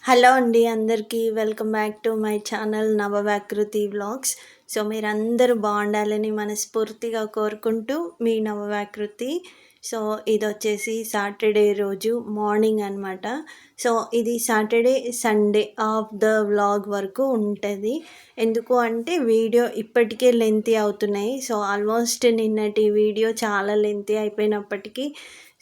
Hello అండి అందరికీ welcome back to my channel Navavyakruthi vlogs. So మీరందరూ బాగుండాలని మనస్ఫూర్తిగా కోరుకుంటూ మీ నవవ్యాకృతి. సో ఇది వచ్చేసి సాటర్డే రోజు మార్నింగ్ అనమాట. సో ఇది Saturday Sunday off the vlog వరకు ఉంటుంది. ఎందుకు అంటే వీడియో ఇప్పటికే లెంతీ అవుతున్నాయి. సో ఆల్మోస్ట్ నిన్నటి వీడియో చాలా లెంతీ అయిపోయినప్పటికీ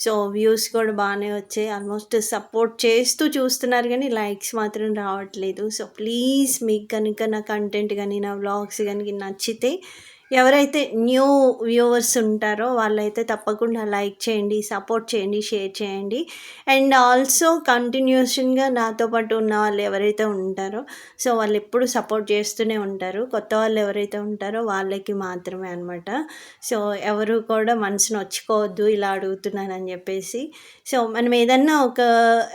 సో వ్యూస్ కూడా బాగానే వచ్చాయి. ఆల్మోస్ట్ సపోర్ట్ చేస్తూ చూస్తున్నారు కానీ లైక్స్ మాత్రం రావట్లేదు. సో ప్లీజ్ మీకు కనుక నా కంటెంట్ కానీ నా వ్లాగ్స్ కనుక నచ్చితే ఎవరైతే న్యూ వ్యూవర్స్ ఉంటారో వాళ్ళైతే తప్పకుండా లైక్ చేయండి, సపోర్ట్ చేయండి, షేర్ చేయండి. అండ్ ఆల్సో కంటిన్యూషన్గా నాతో పాటు ఉన్న వాళ్ళు ఎవరైతే ఉంటారో సో వాళ్ళు ఎప్పుడు సపోర్ట్ చేస్తూనే ఉంటారు. కొత్త వాళ్ళు ఎవరైతే ఉంటారో వాళ్ళకి మాత్రమే అనమాట. సో ఎవరు కూడా మనసు నొచ్చుకోవద్దు ఇలా అడుగుతున్నానని చెప్పేసి. సో మనం ఏదన్నా ఒక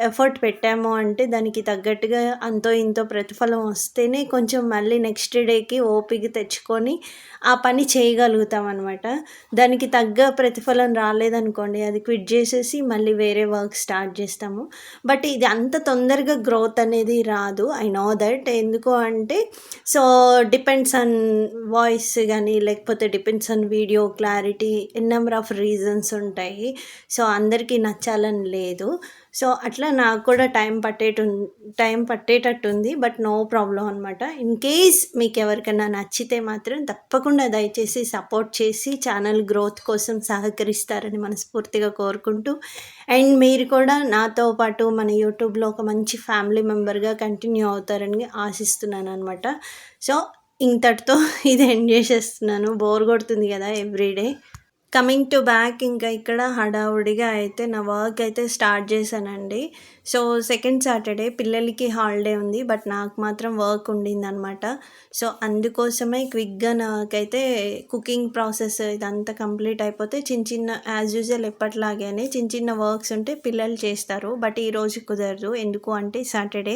ఎఫర్ట్ పెట్టాము అంటే దానికి తగ్గట్టుగా అంతో ఇంతో ప్రతిఫలం వస్తేనే కొంచెం మళ్ళీ నెక్స్ట్ డేకి ఓపిక తెచ్చుకొని ఆ పని చేయగలుగుతాం అనమాట. దానికి తగ్గ ప్రతిఫలం రాలేదనుకోండి అది క్విట్ చేసేసి మళ్ళీ వేరే వర్క్ స్టార్ట్ చేస్తాము. బట్ ఇది అంత తొందరగా గ్రోత్ అనేది రాదు. I know that. ఎందుకు అంటే సో డిపెండ్స్ ఆన్ వాయిస్ కానీ లేకపోతే depends on video clarity, number of reasons ఉంటాయి. సో అందరికీ నచ్చాలని లేదు. సో అట్లా నాకు కూడా టైం పట్టేటట్టుంది. బట్ నో ప్రాబ్లం అనమాట. ఇన్ కేస్ మీకు ఎవరికైనా నచ్చితే మాత్రం తప్పకుండా దయచేసి సపోర్ట్ చేసి ఛానల్ గ్రోత్ కోసం సహకరిస్తారని మనస్ఫూర్తిగా కోరుకుంటూ అండ్ మీరు కూడా నాతో పాటు మన యూట్యూబ్లో ఒక మంచి ఫ్యామిలీ మెంబర్గా కంటిన్యూ అవుతారని ఆశిస్తున్నాను అనమాట. సో ఇంతటితో ఇది ఎండ్ చేసేస్తున్నాను. బోర్ కొడుతుంది కదా ఎవ్రీడే. కమింగ్ టు బ్యాక్, ఇంకా ఇక్కడ హడావుడిగా అయితే నా వర్క్ అయితే స్టార్ట్ చేశానండి. సో సెకండ్ సాటర్డే పిల్లలకి హాలిడే ఉంది, బట్ నాకు మాత్రం వర్క్ ఉండిందనమాట. సో అందుకోసమే క్విక్గా నాకైతే కుకింగ్ ప్రాసెస్ ఇదంతా కంప్లీట్ అయిపోతే చిన్న చిన్న యాజ్ యూజువల్ ఎప్పటిలాగానే చిన్న చిన్న వర్క్స్ ఉంటే పిల్లలు చేస్తారు. బట్ ఈరోజు కుదరదు. ఎందుకు అంటే సాటర్డే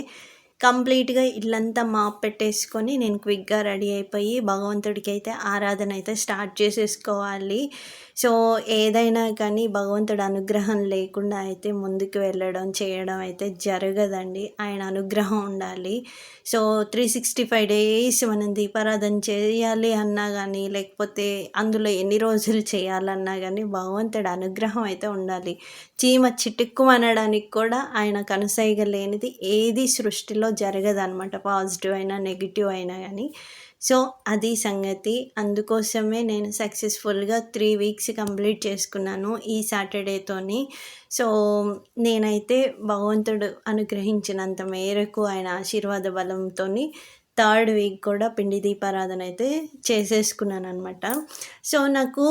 కంప్లీట్గా ఇల్లంతా మాప్ పెట్టేసుకొని నేను క్విక్గా రెడీ అయిపోయి భగవంతుడికి అయితే ఆరాధన అయితే స్టార్ట్ చేసేసుకోవాలి. సో ఏదైనా కానీ భగవంతుడి అనుగ్రహం లేకుండా అయితే ముందుకు వెళ్ళడం చేయడం అయితే జరగదండి. ఆయన అనుగ్రహం ఉండాలి. సో 365 డేస్ మనం దీపారాధన చేయాలి అన్నా కానీ లేకపోతే అందులో ఎన్ని రోజులు చేయాలన్నా కానీ భగవంతుడి అనుగ్రహం అయితే ఉండాలి. చీమ చిటుక్కుమనడానికి కూడా ఆయన కనుసైగ లేనిది ఏది సృష్టిలో జరగదనమాట. పాజిటివ్ అయినా నెగిటివ్ అయినా కానీ. సో అది సంగతి. అందుకోసమే నేను సక్సెస్ఫుల్గా 3 వీక్స్ కంప్లీట్ చేసుకున్నాను ఈ సాటర్డేతోని. సో నేనైతే భగవంతుడు అనుగ్రహించినంత మేరకు ఆయన ఆశీర్వాద బలంతో థర్డ్ వీక్ కూడా పిండి దీపారాధన అయితే చేసేసుకున్నాను అనమాట. సో నాకు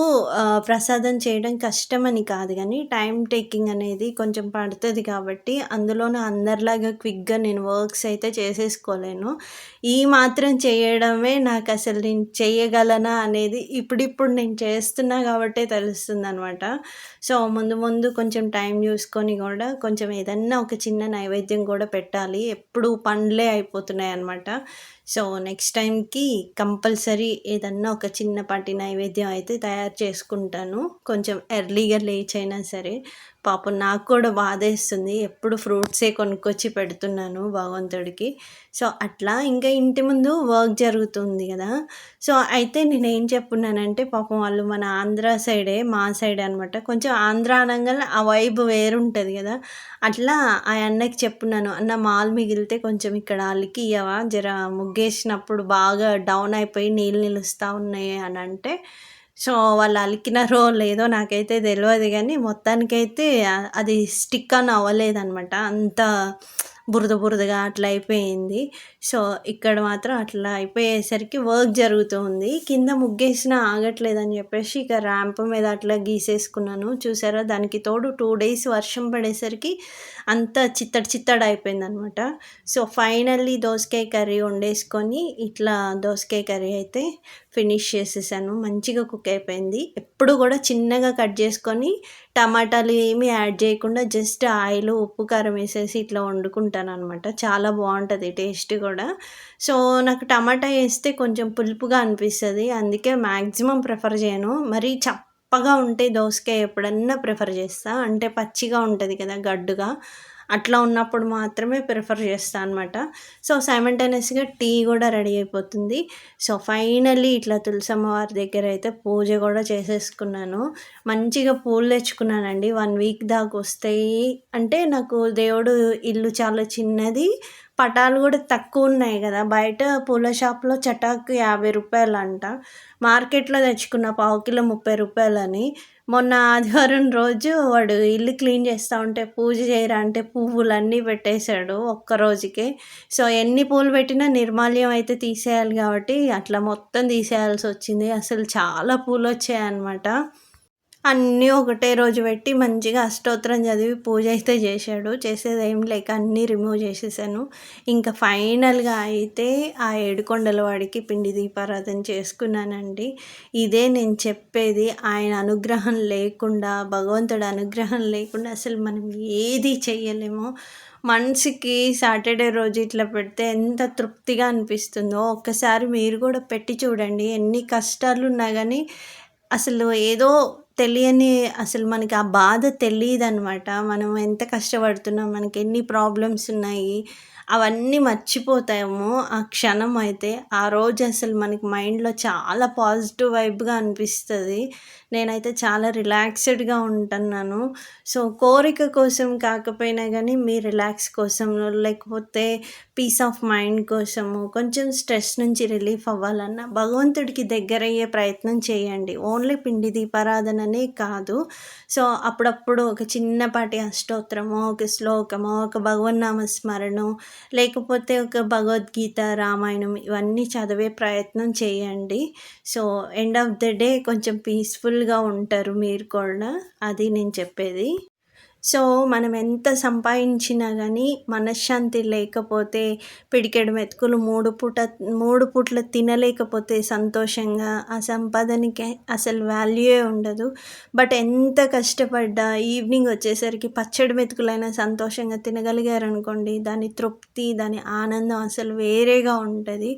ప్రసాదం చేయడం కష్టమని కాదు కానీ టైం టేకింగ్ అనేది కొంచెం పడుతుంది కాబట్టి అందులోనూ అందరిలాగా క్విక్గా నేను వర్క్స్ అయితే చేసేసుకోలేను. ఈ మాత్రం చేయడమే నాకు అసలు నేను చేయగలనా అనేది ఇప్పుడిప్పుడు నేను చేస్తున్నా కాబట్టే తెలుస్తుంది అనమాట. సో ముందు ముందు కొంచెం టైం చూసుకొని కూడా కొంచెం ఏదన్నా ఒక చిన్న నైవేద్యం కూడా పెట్టాలి. ఎప్పుడు పండ్లే అయిపోతున్నాయి అనమాట. సో నెక్స్ట్ టైంకి కంపల్సరీ ఏదన్నా ఒక చిన్నపాటి నైవేద్యం అయితే తయారు చేసుకుంటాను. కొంచెం ఎర్లీగా లేచైనా సరే. పాపం నాకు కూడా బాధేస్తుంది. ఎప్పుడు ఫ్రూట్సే కొనుక్కొచ్చి పెడుతున్నాను భగవంతుడికి. సో అట్లా ఇంకా ఇంటి ముందు వర్క్ జరుగుతుంది కదా. సో అయితే నేనేం చెప్పున్నానంటే పాపం వాళ్ళు మన ఆంధ్ర సైడే మా సైడే అనమాట. కొంచెం ఆంధ్ర అనగానే ఆ వైబ్ వేరుంటుంది కదా. అట్లా ఆ అన్నకి చెప్పున్నాను, అన్న మాల్ మిగిలితే కొంచెం ఇక్కడ అలికి ఇయ్యవా, జర ముగ్గేసినప్పుడు బాగా డౌన్ అయిపోయి నీళ్ళు నిలుస్తూ ఉన్నాయి అని అంటే. సో వాళ్ళు అలికినారో లేదో నాకైతే తెలియదు కానీ మొత్తానికైతే అది స్టిక్ అని అవ్వలేదన్నమాట. అంత బురదగా అట్లా అయిపోయింది. సో ఇక్కడ మాత్రం అట్లా అయిపోయేసరికి వర్క్ జరుగుతూ ఉంది. కింద ముగ్గేసినా ఆగట్లేదని చెప్పేసి ఇక ర్యాంప్ మీద అట్లా గీసేసుకున్నాను. చూసారా, దానికి తోడు 2 డేస్ వర్షం పడేసరికి అంత చిత్తడి అయిపోయిందనమాట. సో ఫైనల్లీ దోసకాయ కర్రీ వండేసుకొని ఇట్లా దోసకాయ కర్రీ అయితే ఫినిష్ చేసేసాను. మంచిగా కుక్ అయిపోయింది. ఎప్పుడు కూడా చిన్నగా కట్ చేసుకొని టమాటాలు ఏమీ యాడ్ చేయకుండా జస్ట్ ఆయిల్, ఉప్పు, కారం వేసేసి ఇట్లా వండుకుంటాను అనమాట. చాలా బాగుంటుంది టేస్ట్ కూడా. సో నాకు టమాటా వేస్తే కొంచెం పులుపుగా అనిపిస్తుంది. అందుకే మ్యాక్సిమం ప్రిఫర్ చేయను. మరీ చప్పగా ఉంటే దోసకాయ ఎప్పుడన్నా ప్రిఫర్ చేస్తా. అంటే పచ్చిగా ఉంటుంది కదా గడ్డుగా, అట్లా ఉన్నప్పుడు మాత్రమే ప్రిఫర్ చేస్తా అనమాట. సో, సైమల్టేనియస్‌గా టీ గూడా రెడీ అయిపోతుంది. సో, ఫైనల్లీ ఇట్లా తులసమ్మ వారి దగ్గర అయితే పూజ గూడా చేసేసుకున్నాను. మంచిగా పూలు తెచ్చుకున్నానండి. 1 వీక్ దాకొస్తాయి. అంటే నాకు దేవుడు ఇల్లు చాలా చిన్నది. పటాలు గూడా తక్కువున్నాయి గదా! బయట పూల షాప్‌లో చటాకు రూ. 50 అంట. మార్కెట్‌లో తెచ్చుకున్న పావు కిలో రూ. 30 మొన్న ఆదివారం రోజు వాడు ఇల్లు క్లీన్ చేస్తా ఉంటే పూజ చేయరా అంటే పువ్వులన్నీ పెట్టేశాడు ఒక్క రోజుకే. సో, ఎన్ని పూలు పెట్టినా నిర్మాల్యం అయితే తీసేయాలి కాబట్టి అట్లా మొత్తం తీసేయాల్సొచ్చింది. అసలు చాలా పూలొచ్చాయన్నమాట. అన్నీ ఒకటే రోజు పెట్టి మంచిగా అష్టోత్తరం చదివి పూజ అయితే చేశాడు. చేసేదేం లేక అన్నీ రిమూవ్ చేసేసాను. ఇంకా ఫైనల్‌గా అయితే ఆ ఏడుకొండల వాడికి పిండి దీపారాధన చేసుకున్నానండి. ఇదే నేను చెప్పేది, ఆయన అనుగ్రహం లేకుండా, భగవంతుడి అనుగ్రహం లేకుండా అసలు మనం ఏది చెయ్యలేము. మనసుకి సాటర్డే రోజు ఇట్లా పెడితే ఎంత తృప్తిగా అనిపిస్తుందో ఒక్కసారి మీరు కూడా పెట్టి చూడండి. ఎన్ని కష్టాలున్నా గానీ అసలు ఏదో తెలియని అసలు మనకి ఆ బాధ తెలీదనమాట. మనం ఎంత కష్టపడుతున్నాం, మనకెన్ని ప్రాబ్లమ్స్ ఉన్నాయి, అవన్నీ మర్చిపోతాము ఆ క్షణం అయితే. ఆ రోజు అసలు మనకి మైండ్‌లో చాలా పాజిటివ్ వైబ్‌గా అనిపిస్తది. నేనైతే చాలా రిలాక్స్‌డ్‌గా ఉంటున్నాను. సో, కోరిక కోసం కాకపోయినా గానీ, మీ రిలాక్స్ కోసమో, లేకపోతే పీస్ ఆఫ్ మైండ్ కోసము, కొంచెం స్ట్రెస్ నుంచి రిలీఫ్ అవ్వాలన్నా, భగవంతుడికి దగ్గరయ్యే ప్రయత్నం చేయండి. ఓన్లీ పిండి దీపారాధననే కాదు. సో, అప్పుడప్పుడు ఒక చిన్నపాటి అష్టోత్తరమో, ఒక శ్లోకమో, ఒక భగవన్నామ స్మరణో, లేకపోతే ఒక భగవద్గీత, రామాయణం ఇవన్నీ చదివే ప్రయత్నం చేయండి. So, end of the day కొంచెం పీస్‌ఫుల్‌గా ఉంటారు మీరు కూడా. అది నేను చెప్పేది. సో, మనం ఎంత సంపాదించినా గానీ, మనశ్శాంతి లేకపోతే, పిడికెడు మెతుకులు 3 పూట్ల తినలేకపోతే సంతోషంగా, ఆ సంపాదనకి అసలు వాల్యూయే ఉండదు. బట్ ఎంత కష్టపడ్డా ఈవినింగ్ వచ్చేసరికి పచ్చడి మెతుకులైనా సంతోషంగా తినగలిగారనుకోండి, దాని తృప్తి, దాని ఆనందం అసలు వేరేగా ఉంటది.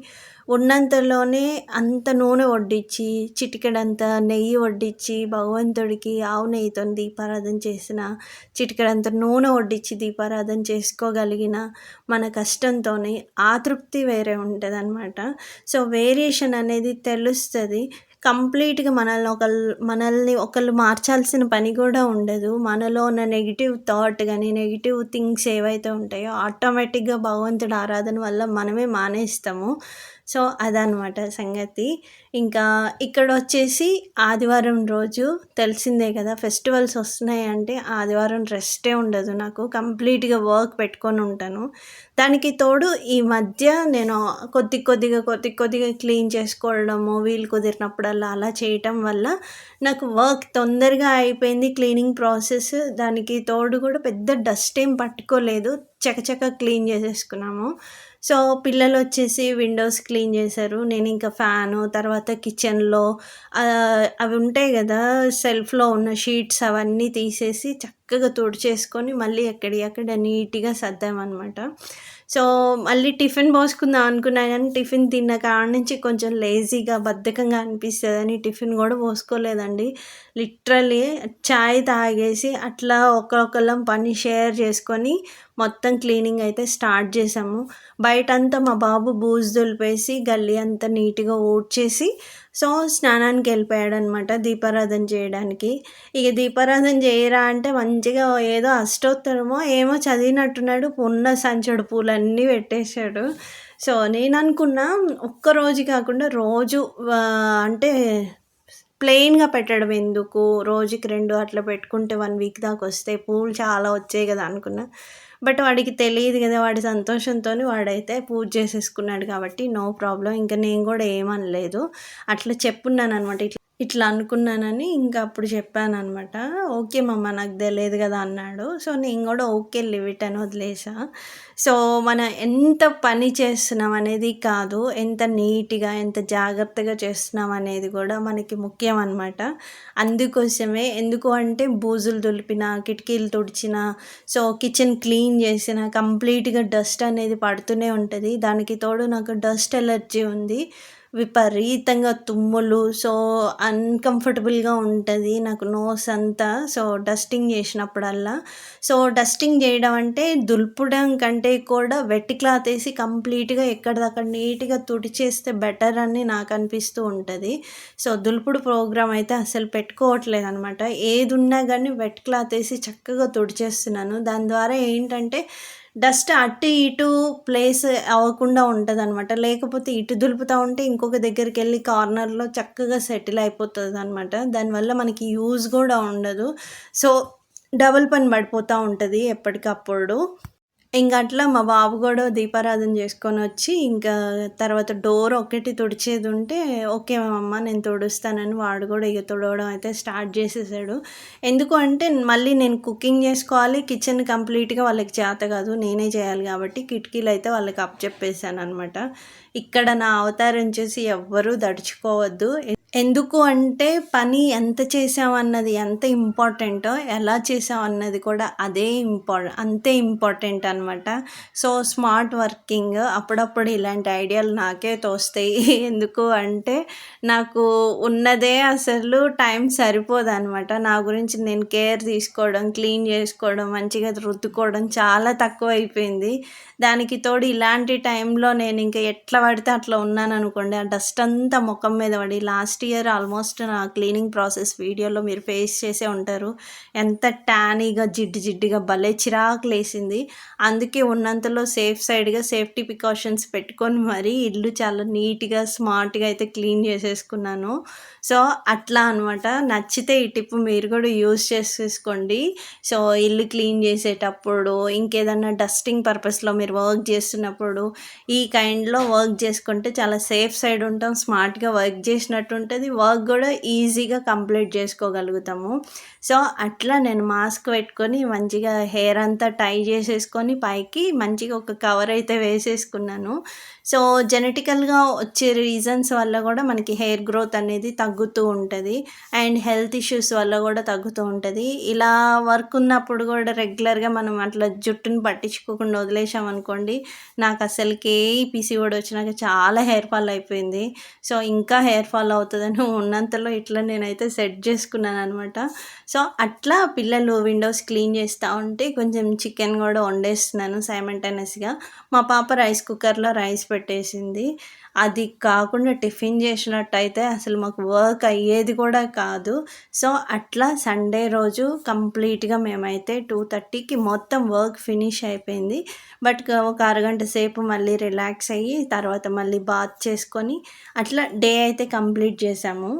ఉన్నంతలోనే అంత నూనె వడ్డించి, చిటికెడంత నెయ్యి వడ్డించి, భగవంతుడికి ఆవు నెయ్యితోని దీపారాధన చేసిన, చిటికెడంత నూనె వడ్డించి దీపారాధన చేసుకోగలిగిన మన కష్టంతోని ఆ తృప్తి వేరే ఉంటదనమాట. సో, వేరియేషన్ అనేది తెలుస్తది. కంప్లీట్‌గా మనల్ని ఒకళ్ళు మార్చాల్సిన పని గూడా ఉండదు. మనలో ఉన్న నెగెటివ్ థాట్ గాని, నెగెటివ్ థింగ్స్ ఏవైతే ఉంటాయో ఆటోమేటిక్‌గా భగవంతుడి ఆరాధన వల్ల మనమే మానేస్తాము. సో, అదనమాట సంగతి. ఇంకా ఇక్కడొచ్చేసి ఆదివారం రోజు తెలిసిందే కదా! ఫెస్టివల్స్ వస్తున్నాయంటే ఆదివారం రెస్టే ఉండదు నాకు. కంప్లీట్‌గా వర్క్ పెట్టుకొనుంటాను. దానికి తోడు ఈ మధ్య నేను కొద్దిగా క్లీన్ చేసుకోవడము, వీలు కుదిరినప్పుడల్లా అలా చేయటం వల్ల నాకు వర్క్ తొందరగా అయిపోయింది క్లీనింగ్ ప్రాసెస్. దానికి తోడు కూడా పెద్ద డస్ట్ ఏం పట్టుకోలేదు. చకచకా క్లీన్ చేసేసుకున్నాము. సో, పిల్లలొచ్చేసి విండోస్ క్లీన్ చేశారు. నేనింక ఫ్యాను, తర్వాత కిచెన్‌లో అవి ఉంటాయి గదా! సెల్ఫ్‌లో ఉన్న షీట్స్ అవన్నీ తీసేసి చక్కగా తుడిచేసుకొని మళ్ళీ ఎక్కడియి అక్కడ నీట్‌గా సర్దామనమాట. సో, మళ్ళీ టిఫిన్ పోసుకుందాం అనుకున్నా గానీ, టిఫిన్ తిన్న కాడ నుంచి కొంచెం లేజీగా, బద్ధకంగా అనిపిస్తదని టిఫిన్ గూడా పోసుకోలేదండి. లిటరల్లీ చాయ్ తాగేసి అట్లా ఒకళ్ళం పని షేర్ చేసుకొని మొత్తం క్లీనింగ్ అయితే స్టార్ట్ చేశాము. బయటంతా మా బాబు బూజు దులిపేసి గల్లీ అంతా నీట్‌గా ఊడ్చేసి, సో, స్నానానికెళ్ళిపోయాడనమాట దీపారాధన చేయడానికి. ఇక దీపారాధన చేయరా అంటే మంచిగా ఏదో అష్టోత్తరమో ఏమో చదివినట్టున్నాడు. ఉన్న సంచెడు పూలన్నీ పెట్టేశాడు. సో, నేననుకున్నా ఒక్కరోజు కాకుండా రోజు అంటే ప్లెయిన్‌గా పెట్టడం ఎందుకు? రోజుకి 2 అట్లా పెట్టుకుంటే 1 వీక్ దాకొస్తాయి. పూలు చాలా వచ్చాయి గదా! అనుకున్నా. బట్ వాడికి తెలీదు గదా! వాడి సంతోషంతోని వాడైతే పూజ చేసేసుకున్నాడు కాబట్టి నో ప్రాబ్లమ్. ఇంక నేను గూడా ఏమనలేదు. అట్లా చెప్పున్నాననమాట. ఇట్లా అనుకున్నానని ఇంకా అప్పుడు చెప్పాననమాట. ఓకే మమ్మ నాకు తెలీదు గదా! అన్నాడు. సో, నేను గూడా ఓకే లీవ్ ఇట్ అని వదిలేసా. సో, మనం ఎంత పని చేస్తున్నాం అనేది కాదు, ఎంత నీట్‌గా, ఎంత జాగ్రత్తగా చేస్తున్నాం అనేది గూడా మనకి ముఖ్యం అనమాట. అందుకోసమే ఎందుకు అంటే బూజులు దులిపినా, కిటికీలు తుడిచినా, సో, కిచెన్ క్లీన్ చేసినా కంప్లీట్‌గా డస్ట్ అనేది పడుతూనే ఉంటది. దానికి తోడు నాకు డస్ట్ ఎలర్జీ ఉంది. విపరీతంగా తుమ్ములు. సో, అన్‌కంఫర్టబుల్‌గా ఉంటది నాకు నోస్ అంతా. సో, డస్టింగ్ చేసినప్పుడల్లా. సో, డస్టింగ్ చేయడం అంటే దులపడం కంటే కూడా వెట్ క్లాత్ ఏసి కంప్లీట్‌గా ఎక్కడిదక్కడ నీట్‌గా తుడిచేస్తే బెటర్ అని నాకనిపిస్తూ ఉంటది. సో, దులుపుడు ప్రోగ్రామ్ అయితే అస్సలు పెట్టుకోవట్లేదనమాట. ఏదున్నా గానీ వెట్ క్లాత్ ఏసి చక్కగా తుడిచేస్తున్నాను. దాని ద్వారా ఏంటంటే డస్ట్ అటు ఇటు ప్లేస్ అవ్వకుండా ఉంటదనమాట. లేకపోతే ఇటు దులుపుతా ఉంటే ఇంకొక దగ్గరికెళ్ళి కార్నర్‌లో చక్కగా సెటిల్ అయిపోతదనమాట. దానివల్ల మనకి యూజ్ గూడా ఉండదు. సో, డబుల్ పని పడిపోతా ఉంటది ఎప్పటికప్పుడు. అట్లా మా బాబు గూడా దీపారాధన జేసుకొనొచ్చి, ఇంకా తర్వాత డోర్ ఒక్కటి తుడిచేదుంటే, "ఓకే మమ్మా నేను తుడుస్తానని" వాడు గూడా ఇగ తుడవడం అయితే స్టార్ట్ జేసేసాడు. ఎందుకు అంటే, మళ్ళీ నేను కుకింగ్ జేసుకోవాలి, కిచెన్ కంప్లీట్‌గా వాళ్ళకి చేత గాదు. నేనే చేయాలి గాబట్టి, కిటికీలయితే వాళ్ళకి అప్పచెప్పేసాననమాట. ఇక్కడ నా అవతారం చూసి ఎవ్వరూ దడుచుకోవద్దు. ఎందుకు అంటే పని ఎంత చేసామన్నది ఎంత ఇంపార్టెంటో, ఎలా చేసామన్నది కూడా అంతే ఇంపార్టెంట్ అనమాట. సో, స్మార్ట్ వర్కింగ్ అప్పుడప్పుడు ఇలాంటి ఐడియాలు నాకే తోస్తాయి. ఎందుకు అంటే నాకు ఉన్నదే అసలు టైం సరిపోదనమాట. నా గురించి నేను కేర్ తీసుకోవడం, క్లీన్ చేసుకోవడం, మంచిగా రుద్దుకోవడం చాలా తక్కువైపోయింది. దానికి తోడు ఇలాంటి టైంలో నేను ఇంక ఎట్లా పడితే అట్లా ఉన్నాననుకోండి, ఆ డస్ట్ అంతా మొఖం మీద పడి లాస్ట్ ఇయర్ ఆల్మోస్ట్ నా క్లీనింగ్ ప్రాసెస్ వీడియోలో మీరు ఫేస్ చేసే ఉంటారు. ఎంత ట్యానీగా, జిడ్డుగా భలే చిరాకులేసింది. అందుకే ఉన్నంతలో సైడ్‌గా సేఫ్టీ ప్రికాషన్స్ పెట్టుకొని మరీ ఇల్లు చాలా నీట్‌గా, స్మార్ట్‌గా అయితే క్లీన్ చేసేసుకున్నాను. సో, అట్లా అనమాట. నచ్చితే ఈ టిప్ మీరు కూడా యూజ్ చేసేసుకోండి. సో, ఇల్లు క్లీన్ చేసేటప్పుడు, ఇంకేదన్నా డస్టింగ్ పర్పస్‌లో మీరు వర్క్ చేస్తున్నప్పుడు, ఈ కైండ్‌లో వర్క్ చేసుకుంటే చాలా సేఫ్ సైడ్ ఉంటాం. స్మార్ట్‌గా వర్క్ చేసినట్టు ఉంటది. వర్క్ కూడా ఈజీగా కంప్లీట్ చేసుకోగలుగుతాము. సో, అట్లా నేను మాస్క్ పెట్టుకొని మంచిగా హెయిర్ అంతా టై చేసేసుకొని పైకి మంచిగా ఒక కవర్ అయితే వేసేసుకున్నాను. సో, జెనెటికల్‌గా వచ్చే రీజన్స్ వల్ల కూడా మనకి హెయిర్ గ్రోత్ అనేది తగ్గుతూ ఉంటది. అండ్ హెల్త్ ఇష్యూస్ వల్ల కూడా తగ్గుతూ ఉంటది. ఇలా వర్క్ ఉన్నప్పుడు కూడా రెగ్యులర్‌గా మనం అట్లా జుట్టుని పట్టించుకోకుండా వదిలేసామనుకోండి, నాకు అసలుకే ఈ పీసీఓడీ వచ్చినాక చాలా హెయిర్ ఫాల్ అయిపోయింది. సో, ఇంకా హెయిర్ ఫాల్ అవుతదని ఉన్నంతలో ఇట్లా నేనైతే సెట్ చేసుకున్నాననమాట. సో, అట్లా పిల్లలు విండోస్ క్లీన్ చేస్తా ఉంటే కొంచెం చికెన్ కూడా వండేస్తున్నాను సైమల్టేనియస్‌గా. మా పాప రైస్ కుక్కర్‌లో రైస్ పెట్టేసింది. అది కాకుండా టిఫిన్ చేసినట్టయితే అసలు మాకు వర్క్ అయ్యేది కూడా కాదు. సో, అట్లా సండే రోజు కంప్లీట్‌గా మేమైతే 2:30కి మొత్తం వర్క్ ఫినిష్ అయిపోయింది. బట్ ఒక అరగంట సేపు మళ్ళీ రిలాక్స్ అయ్యి, తర్వాత మళ్ళీ బాత్ చేసుకొని, అట్లా డే అయితే కంప్లీట్ చేశాము.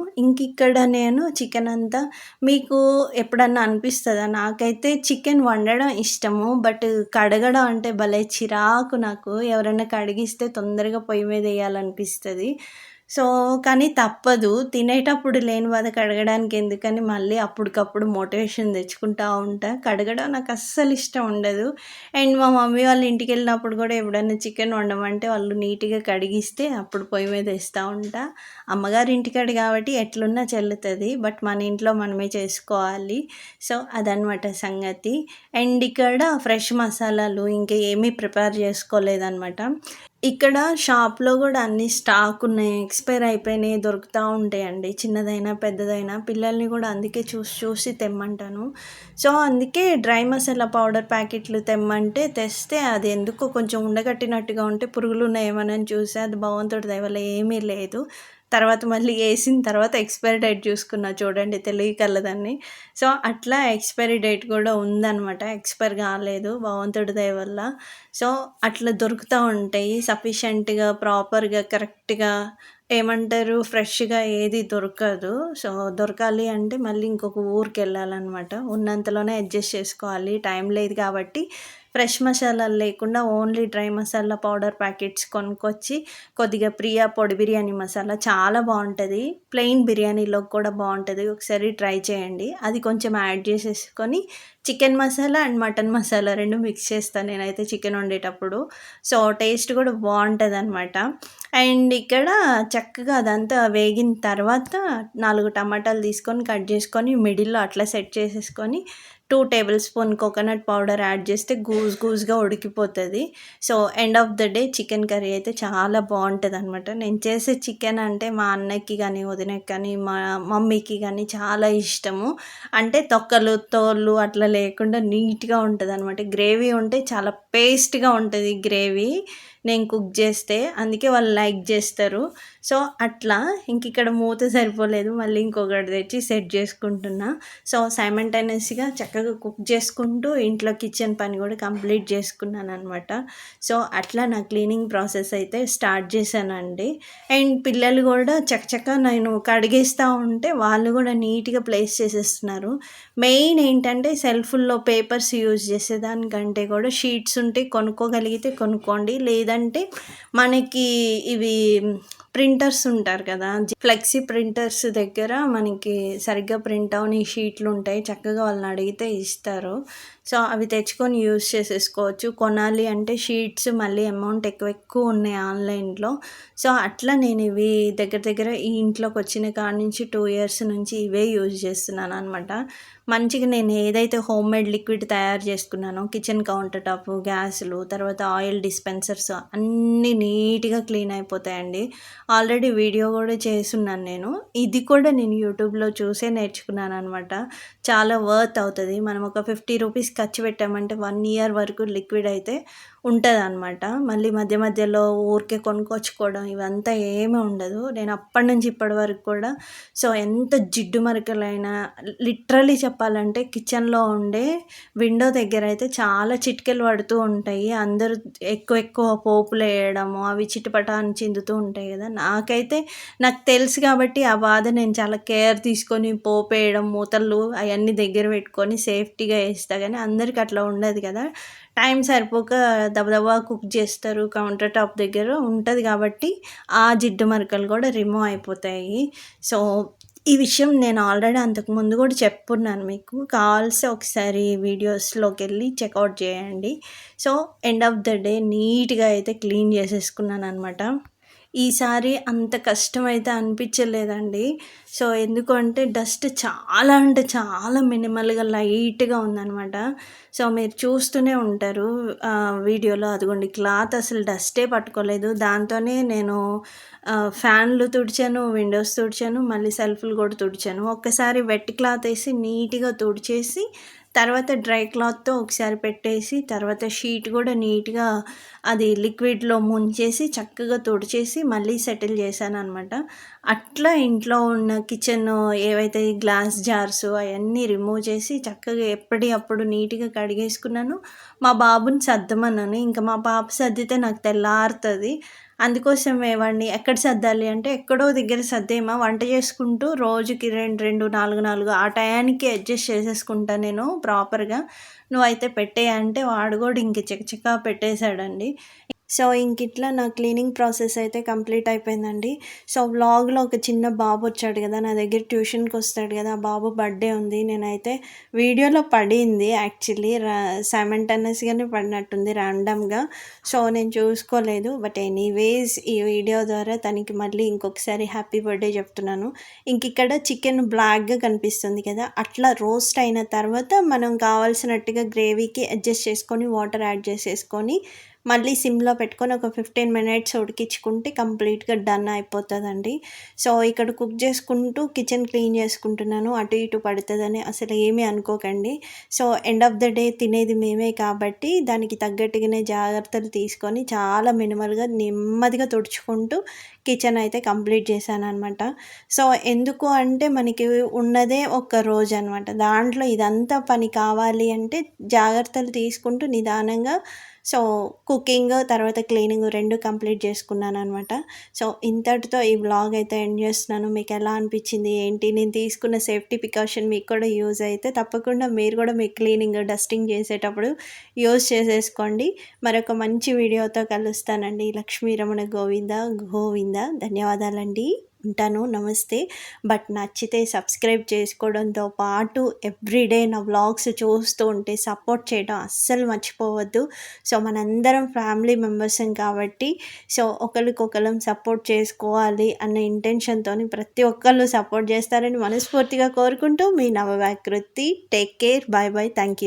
ఇక్కడ నేను చికెన్ అంతా మీకు ఎప్పుడన్నా అనిపిస్తదా? నాకైతే చికెన్ వండడం ఇష్టము. బట్ కడగడం అంటే భలే చిరాకు నాకు. ఎవరైనా కడిగిస్తే తొందరగా పొయ్యి మీద ఎయ్యాలనిపిస్తది. సో, కానీ తప్పదు. తినేటప్పుడు లేని బాధ కడగడానికి ఎందుకని మళ్ళీ అప్పటికప్పుడు మోటివేషన్ తెచ్చుకుంటా ఉంటా. కడగడం నాకు అస్సలు ఇష్టం ఉండదు. అండ్ మా మమ్మీ వాళ్ళ ఇంటికెళ్ళినప్పుడు కూడా ఎప్పుడన్నా చికెన్ వండమంటే వాళ్ళు నీట్‌గా కడిగిస్తే అప్పుడు పొయ్యి మీద ఏస్తా ఉంటా. అమ్మగారి ఇంటికాడ కాబట్టి ఎట్లున్నా చెల్లుతది. బట్ మన ఇంట్లో మనమే చేసుకోవాలి. సో, అదనమాట సంగతి. అండ్ ఇక్కడ ఫ్రెష్ మసాలాలు ఇంకా ఏమీ ప్రిపేర్ చేసుకోలేదనమాట. ఇక్కడ షాప్‌లో గూడా అన్నీ స్టాక్ ఉన్నాయి. ఎక్స్‌పైర్ అయిపోయినయి దొరుకుతా ఉంటాయండి. చిన్నదైనా, పెద్దదైనా. పిల్లల్ని గూడా అందుకే చూసి తెమ్మంటాను. సో, అందుకే డ్రై మసాలా పౌడర్ ప్యాకెట్లు తెమ్మంటే తెస్తే అది ఎందుకో కొంచెం ఉండగట్టినట్టుగా ఉంటే పురుగులున్నాయేమోనని చూసా. అది భగవంతుడి దయ వల్ల ఏమీ లేదు. తర్వాత మళ్ళీ ఏసిన తర్వాత ఎక్స్‌పైరీ డేట్ చూసుకున్నా చూడండి తెలివి కల్లదాన్ని. సో, అట్లా ఎక్స్‌పైరీ డేట్ కూడా ఉందనమాట. ఎక్స్‌పైర్ కాలేదు భగవంతుడి దయ వల్ల. సో, అట్లా దొరుకుతా ఉంటాయి. సఫిషియెంట్‌గా, ప్రాపర్‌గా, కరెక్ట్‌గా ఏమంటారు ఫ్రెష్‌గా ఏది దొరకదు. సో, దొరకాలి అంటే మళ్ళీ ఇంకొక ఊరికెళ్ళాలనమాట. ఉన్నంతలోనే అడ్జస్ట్ చేసుకోవాలి. టైం లేదు కాబట్టి ఫ్రెష్ మసాలాలు లేకుండా only dry masala powder packets కొనుక్కొచ్చి కొద్దిగా ప్రియా పొడి బిర్యానీ మసాలా చాలా బావుంటది. ప్లెయిన్ బిర్యానీలోకి కూడా బావుంటది. ఒకసారి ట్రై చేయండి. అది కొంచెం యాడ్ చేసేసుకొని chicken masala and mutton masala 2 mix చేస్తాను నేనైతే చికెన్ వండేటప్పుడు. సో, టేస్ట్ కూడా బావుంటదనమాట. అండ్ ఇక్కడ చక్కగా అదంతా వేగిన తర్వాత 4 టమాటాలు తీసుకొని కట్ చేసుకొని మిడిల్‌లో అట్లా సెట్ చేసేసుకొని 2 tablespoon coconut powder add చేస్తే గూస్‌గా ఉడికిపోతది. So, end of the day chicken curry అయితే చాలా బావుంటదనమాట. నేను చేసే చికెన్ అంటే మా అన్నయ్యకి గానీ, వదినకి కానీ, మా మమ్మీకి గానీ చాలా ఇష్టము. అంటే తొక్కలు, తోళ్ళు అట్లా లేకుండా నీట్‌గా ఉంటదనమాట. గ్రేవీ ఉంటే చాలా పేస్ట్‌గా ఉంటది గ్రేవీ నేను కుక్ చేస్తే. అందుకే వాళ్ళు లైక్ చేస్తారు. సో, అట్లా ఇంకిక్కడ మూత సరిపోలేదు. మళ్ళీ ఇంకొకటి తెచ్చి సెట్ చేసుకుంటున్నా. సో, సైమల్టేనియస్‌గా చక్కగా కుక్ చేసుకుంటూ ఇంట్లో కిచెన్ పని కూడా కంప్లీట్ చేసుకున్నాననమాట. సో, అట్లా నా క్లీనింగ్ ప్రాసెస్ అయితే స్టార్ట్ చేశానండి. అండ్ పిల్లలు కూడా చకచకా నేను కడిగేస్తా ఉంటే వాళ్ళు కూడా నీట్‌గా ప్లేస్ చేసేస్తున్నారు. మెయిన్ ఏంటంటే సెల్ఫుల్లో పేపర్స్ యూజ్ చేసేదానికంటే కూడా షీట్స్ ఉంటే కొనుక్కోగలిగితే కొనుక్కోండి. లేదంటే మనకి ఇవి ప్రింటర్స్ ఉంటారు కదా! ఫ్లెక్సీ ప్రింటర్స్ దగ్గర మనకి సరిగ్గా ప్రింట్ అవ్వని షీట్లు ఉంటాయి. చక్కగా వాళ్ళని అడిగితే ఇస్తారు. సో, అవి తెచ్చుకొని యూజ్ చేసేసుకోవచ్చు. కొనాలి అంటే షీట్స్ మళ్ళీ అమౌంట్ ఎక్కువ ఉన్నాయి ఆన్‌లైన్‌లో. సో, అట్లా నేను ఇవి దగ్గర ఈ ఇంట్లోకొచ్చిన కాడి నుంచి 2 ఇయర్స్ నుంచి ఇవే యూజ్ చేస్తున్నాననమాట. మంచిగా నేను ఏదైతే హోమ్‌మేడ్ లిక్విడ్ తయారు చేసుకున్నానో కిచెన్ కౌంటర్ టాప్, గ్యాసులు, తర్వాత ఆయిల్ డిస్పెన్సర్స్ అన్నీ నీట్‌గా క్లీన్ అయిపోతాయండి. ఆల్రెడీ వీడియో కూడా చేసున్నాను నేను. ఇది కూడా నేను యూట్యూబ్‌లో చూసే నేర్చుకున్నాననమాట. చాలా వర్త్ అవుతది. మనం ఒక 50 రూపీస్ ఖర్చు పెట్టామంటే 1 ఇయర్ వరకు లిక్విడ్ అయితే ఉంటదనమాట. మళ్ళీ మధ్యలో ఊరికే కొనుక్కొచ్చుకోవడం ఇవంతా ఏమీ ఉండదు. నేను అప్పటి నుంచి ఇప్పటి వరకు కూడా సో, ఎంత జిడ్డు మరకలైనా లిటరల్లీ చెప్పాలంటే కిచెన్‌లో ఉండే విండో దగ్గరైతే చాలా చిటికెలు పడుతూ ఉంటాయి. అందరూ ఎక్కువ పోపులేయడము, అవి చిటపటా అని చిందుతూ ఉంటాయి గదా! నాకు తెలుసు కాబట్టి ఆ బాధ నేను చాలా కేర్ తీసుకొని పోపేయడం, మూతలు అయన్నీ దగ్గర పెట్టుకొని సేఫ్టీగా ఏస్తా గానీ అందరికి అట్లా ఉండదు కదా! టైం సరిపోక దబదబా కుక్ చేస్తారు. కౌంటర్ టాప్ దగ్గర ఉంటది కాబట్టి ఆ జిడ్డు మరకలు కూడా రిమూవ్ అయిపోతాయి. సో, ఈ విషయం నేను ఆల్రెడీ అంతకుముందు కూడా చెప్పున్నాను మీకు. కావాల్సి ఒకసారి వీడియోస్‌లోకెళ్ళి చెకౌట్ చేయండి. So, end of the day నీట్‌గా అయితే క్లీన్ చేసేసుకున్నాననమాట. ఈసారి అంత కష్టమైతే అనిపించలేదండి. సో, ఎందుకు అంటే డస్ట్ చాలా అంటే చాలా మినిమల్‌గా లైట్‌గా ఉందనమాట. సో, మీరు చూస్తూనే ఉంటారు వీడియోలో అదిగోండి క్లాత్ అసలు డస్టే పట్టుకోలేదు. దాంతోనే నేను ఫ్యాన్లు తుడిచాను, విండోస్ తుడిచాను, మళ్ళీ సెల్ఫ్‌లు కూడా తుడిచాను. ఒక్కసారి వెట్ క్లాత్ ఏసి నీట్‌గా తుడిచేసి తర్వాత డ్రై క్లాత్‌తో ఒకసారి పెట్టేసి, తర్వాత షీట్ కూడా నీట్‌గా అది లిక్విడ్‌లో ముంచేసి, చక్కగా తుడిచేసి, మళ్ళీ సెటిల్ చేశాననమాట. అట్లా ఇంట్లో ఉన్న కిచెన్ ఏవైతే గ్లాస్ జార్స్ అయన్నీ రిమూవ్ చేసి, చక్కగా ఎప్పటియి అప్పుడు నీట్‌గా కడిగేసుకున్నాను. మా బాబుని సర్దమన్నాను. ఇంక మా పాప సర్దితే నాకు తెల్లారుతది. అందుకోసమే వాడిని ఎక్కడ సర్దాలి అంటే, ఎక్కడో దగ్గర సర్దేయమా వంట చేసుకుంటూ రోజుకి 2, 4 ఆ టయానికి అడ్జస్ట్ చేసేసుకుంటా నేను ప్రాపర్‌గా. నువ్వైతే పెట్టేయి అంటే వాడు కూడా ఇంక చకచకా పెట్టేశాడండి. సో, ఇంకిట్లా నా క్లీనింగ్ ప్రాసెస్ అయితే కంప్లీట్ అయిపోయిందండి. సో, వ్లాగ్‌లో ఒక చిన్న బాబొచ్చాడు గదా! నా దగ్గర ట్యూషన్‌కొస్తాడు గదా! ఆ బాబు బర్త్‌డే ఉంది. నేనైతే వీడియోలో పడింది యాక్చువల్లీ సైమల్టేనియస్‌గానే పడినట్టుంది ర్యాండమ్‌గా. సో, నేను చూసుకోలేదు. బట్ ఎనీవేస్ ఈ వీడియో ద్వారా తనకి మళ్ళీ ఇంకొకసారి హ్యాపీ బర్త్‌డే చెప్తున్నాను. ఇంకిక్కడ చికెన్ బ్లాక్‌గా కనిపిస్తుంది కదా! అట్లా రోస్ట్ అయిన తర్వాత మనం కావాల్సినట్టుగా గ్రేవీకి అడ్జస్ట్ చేసుకొని వాటర్ యాడ్ చేసేసుకొని మళ్ళీ సిమ్‌లో పెట్టుకొని ఒక 15 మినిట్స్ ఉడికించుకుంటే కంప్లీట్‌గా డన్ అయిపోతదండి. సో, ఇక్కడ కుక్ చేసుకుంటూ కిచెన్ క్లీన్ చేసుకుంటున్నాను. అటు ఇటు పడతదని అసలు ఏమీ అనుకోకండి. So, end of the day తినేది మేమే కాబట్టి దానికి తగ్గట్టుగానే జాగ్రత్తలు తీసుకొని చాలా మినిమల్‌గా నెమ్మదిగా తుడుచుకుంటూ కిచెన్ అయితే కంప్లీట్ చేశాననమాట. సో, ఎందుకు అంటే మనకి ఉన్నదే ఒక్క రోజనమాట. దాంట్లో ఇదంతా పని కావాలి అంటే జాగ్రత్తలు తీసుకుంటూ నిదానంగా సో, కుకింగ్ తర్వాత క్లీనింగ్ 2 కంప్లీట్ చేసుకున్నాననమాట. సో, ఇంతటితో ఈ వ్లాగ్ అయితే ఎండ్ చేస్తున్నాను. మీకెలా అనిపించింది ఏంటి? నేను తీసుకున్న సేఫ్టీ ప్రికాషన్ మీకు కూడా యూజ్ అయితే తప్పకుండా మీరు కూడా మీ క్లీనింగ్, డస్టింగ్ చేసేటప్పుడు యూజ్ చేసేసుకోండి. మరొక మంచి వీడియోతో కలుస్తానండి. లక్ష్మీ రమణ గోవింద గోవింద. ధన్యవాదాలండి. ఉంటాను. నమస్తే. బట్ నచ్చితే సబ్స్క్రైబ్ చేసుకోవడంతో పాటు ఎవ్రీడే నా వ్లాగ్స్ చూస్తూ ఉంటే సపోర్ట్ చేయడం అస్సలు మర్చిపోవద్దు. సో, మనందరం ఫ్యామిలీ మెంబర్సం కాబట్టి సో, ఒకళ్ళకొకళ్ళం సపోర్ట్ చేసుకోవాలి అన్న ఇంటెన్షన్‌తోని ప్రతి ఒక్కళ్ళు సపోర్ట్ చేస్తారని మనస్ఫూర్తిగా కోరుకుంటూ మీ Navavyakruthi. Take care. Bye bye. Thank you.